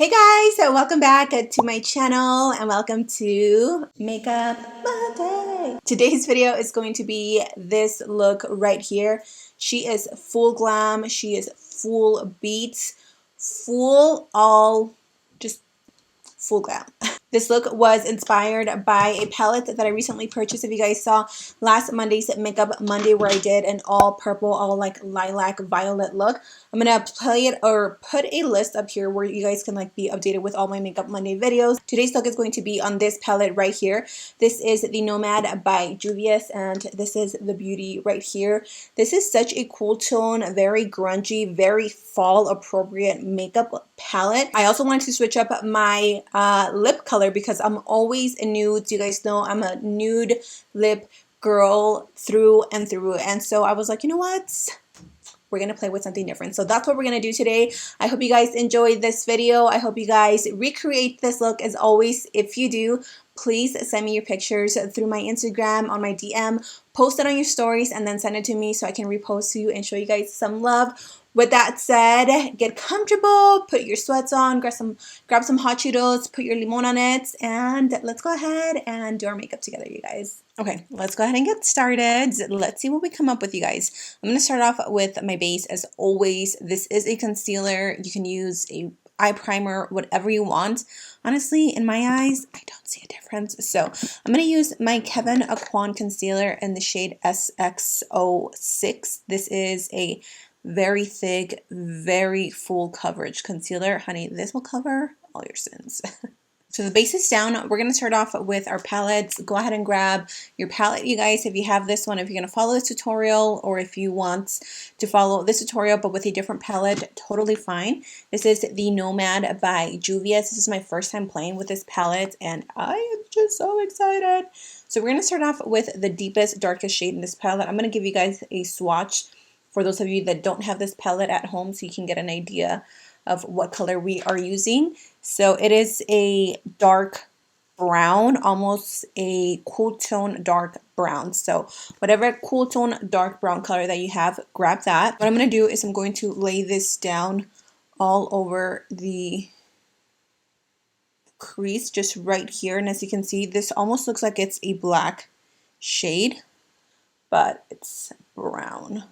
Hey guys, so welcome back to my channel and welcome to Makeup Monday. Today's video is going to be this look right here. She is full glam, she is full beats, just full glam. This look was inspired by a palette that I recently purchased. If you guys saw last Monday's Makeup Monday where I did an all purple, all like lilac violet look. I'm going to play it or put a list up here where you guys can like be updated with all my Makeup Monday videos. Today's look is going to be on this palette right here. This is the Nomad by Juvias and this is the beauty right here. This is such a cool tone, very grungy, very fall appropriate makeup palette. I also wanted to switch up my lip color because I'm always in nudes. You guys know I'm a nude lip girl through and through, and so I was like, you know what, we're gonna play with something different. So that's what we're gonna do today. I hope you guys enjoyed this video. I hope you guys recreate this look. As always, if you do, please send me your pictures through my Instagram on my DM, post it on your stories, and then send it to me so I can repost to you and show you guys some love. With that said, get comfortable, put your sweats on, grab some hot Cheetos, put your limon on it, and let's go ahead and do our makeup together, you guys. Okay, let's go ahead and get started. Let's see what we come up with, you guys. I'm going to start off with my base as always. This is a concealer. You can use a eye primer, whatever you want. Honestly, in my eyes, I don't see a difference. So I'm going to use my Kevyn Aucoin concealer in the shade SX06. This is a very thick, very full coverage concealer. Honey, this will cover all your sins. So the base is down. We're going to start off with our palettes. Go ahead and grab your palette, you guys, if you have this one, if you're going to follow this tutorial, or if you want to follow this tutorial but with a different palette, totally fine. This is the Nomad by Juvias. This is my first time playing with this palette, and I am just so excited. So we're going to start off with the deepest, darkest shade in this palette. I'm going to give you guys a swatch for those of you that don't have this palette at home so you can get an idea of what color we are using. So it is a dark brown, almost a cool tone dark brown. So whatever cool tone dark brown color that you have, grab that. What I'm going to do is I'm going to lay this down all over the crease, just right here. And as you can see, this almost looks like it's a black shade, but it's brown.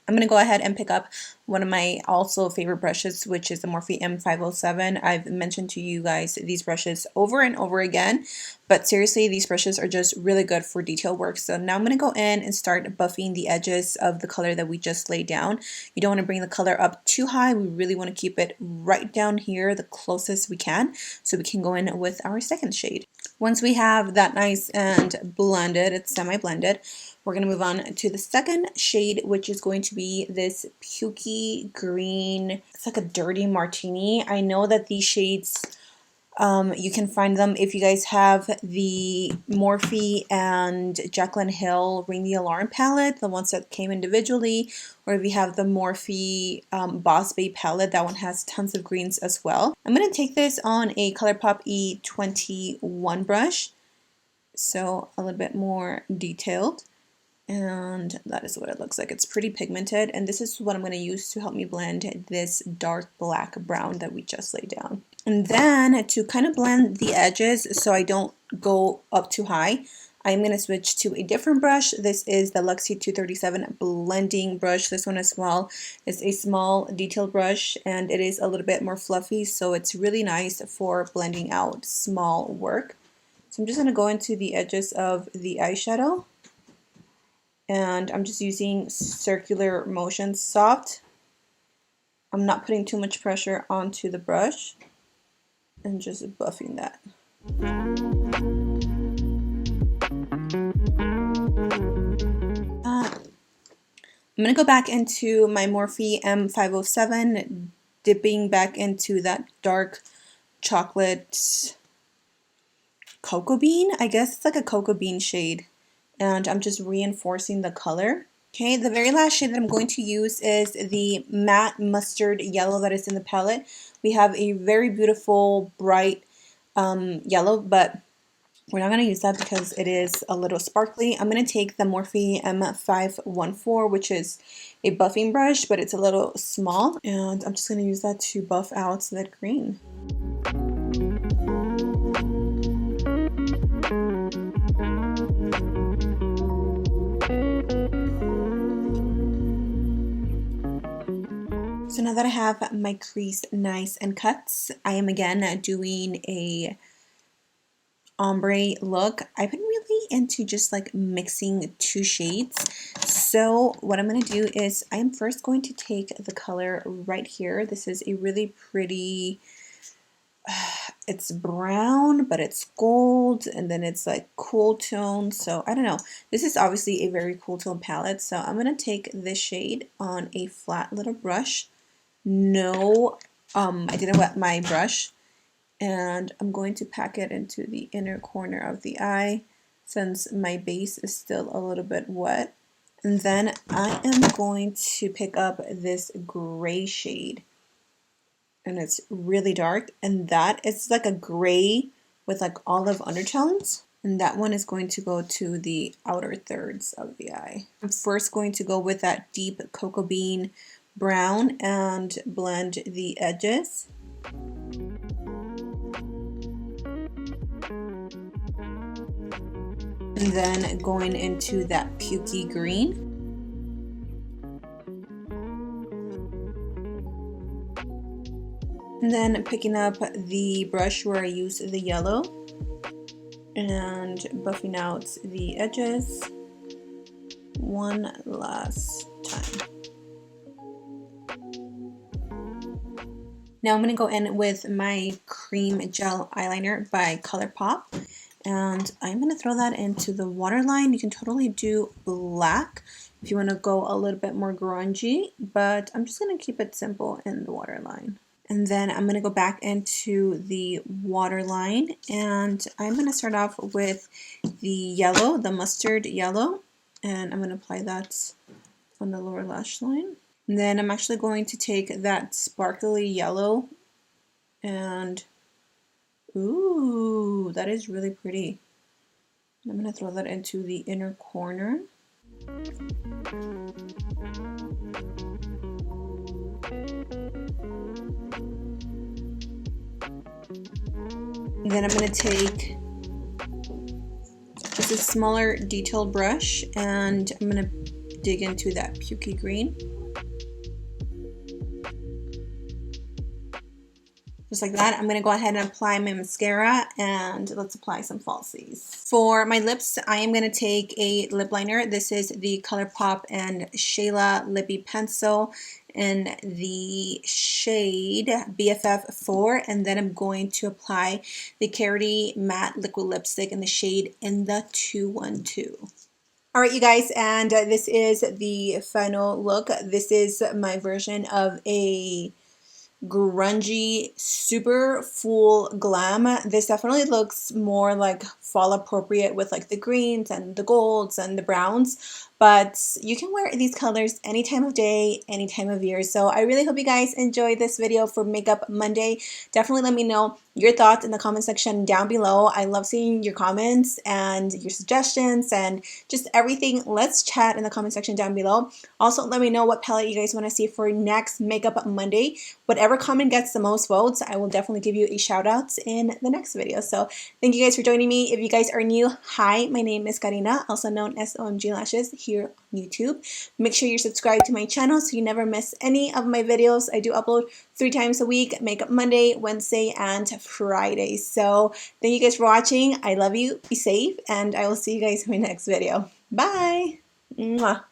I'm going to go ahead and pick up one of my also favorite brushes, which is the Morphe M507. I've mentioned to you guys these brushes over and over again, but seriously, these brushes are just really good for detail work. So now I'm going to go in and start buffing the edges of the color that we just laid down. You don't want to bring the color up too high. We really want to keep it right down here, the closest we can, so we can go in with our second shade. Once we have that nice and blended, it's semi-blended, we're going to move on to the second shade, which is going to be this pukey green. It's like a dirty martini. I know that these shades, you can find them if you guys have the Morphe and Jaclyn Hill Ring the Alarm palette, the ones that came individually, or if you have the Morphe Boss Babe palette, that one has tons of greens as well. I'm going to take this on a ColourPop E21 brush, so a little bit more detailed. And that is what it looks like. It's pretty pigmented, and this is what I'm going to use to help me blend this dark black brown that we just laid down. And then to kind of blend the edges so I don't go up too high, I'm going to switch to a different brush. This is the Luxie 237 blending brush. This one as well is a small detailed brush, and it is a little bit more fluffy, so it's really nice for blending out small work. So I'm just going to go into the edges of the eyeshadow. And I'm just using circular motions, soft. I'm not putting too much pressure onto the brush and just buffing that. I'm going to go back into my Morphe M507, dipping back into that dark chocolate cocoa bean. I guess it's like a cocoa bean shade. And I'm just reinforcing the color Okay, the very last shade that I'm going to use is the matte mustard yellow that is in the palette. We have a very beautiful bright yellow, but we're not going to use that because it is a little sparkly. I'm going to take the Morphe M514, which is a buffing brush, but it's a little small, and I'm just going to use that to buff out that green. So now that I have my crease nice and cut, I am again doing a ombre look. I've been really into just like mixing two shades. So what I'm going to do is I am first going to take the color right here. This is a really pretty, it's brown, but it's gold, and then it's like cool tone. So I don't know. This is obviously a very cool tone palette. So I'm going to take this shade on a flat little brush. No, I didn't wet my brush. And I'm going to pack it into the inner corner of the eye since my base is still a little bit wet. And then I am going to pick up this gray shade, and it's really dark, and that is like a gray with like olive undertones, and that one is going to go to the outer thirds of the eye. I'm first going to go with that deep cocoa bean brown and blend the edges. And then going into that pukey green. And then picking up the brush where I use the yellow and buffing out the edges one last time. Now I'm going to go in with my cream gel eyeliner by ColourPop. And I'm going to throw that into the waterline. You can totally do black if you want to go a little bit more grungy, but I'm just going to keep it simple in the waterline. And then I'm going to go back into the waterline, and I'm going to start off with the yellow, the mustard yellow, and I'm going to apply that on the lower lash line. And then I'm actually going to take that sparkly yellow and ooh, that is really pretty. I'm going to throw that into the inner corner. And then I'm going to take just a smaller detailed brush, and I'm going to dig into that pukey green. Just like that. I'm going to go ahead and apply my mascara, and let's apply some falsies. For my lips, I am going to take a lip liner. This is the ColourPop and Shayla Lippy Pencil in the shade BFF4, and then I'm going to apply the Karity Matte Liquid Lipstick in the shade in the 212. Alright you guys, and this is the final look. This is my version of a grungy, super full glam. This definitely looks more like fall appropriate with like the greens and the golds and the browns, but you can wear these colors any time of day, any time of year. So I really hope you guys enjoyed this video for Makeup Monday. Definitely let me know your thoughts in the comment section down below. I love seeing your comments and your suggestions and just everything. Let's chat in the comment section down below. Also, let me know what palette you guys want to see for next Makeup Monday. Whatever comment gets the most votes, I will definitely give you a shout out in the next video. So thank you guys for joining me. If you guys are new, hi, my name is Karina, also known as Ohmglashes here on YouTube. Make sure you're subscribed to my channel so you never miss any of my videos. I do upload 3 times a week, Makeup Monday, Wednesday, and Friday. So thank you guys for watching. I love you. Be safe, and I will see you guys in my next video. Bye. Mwah.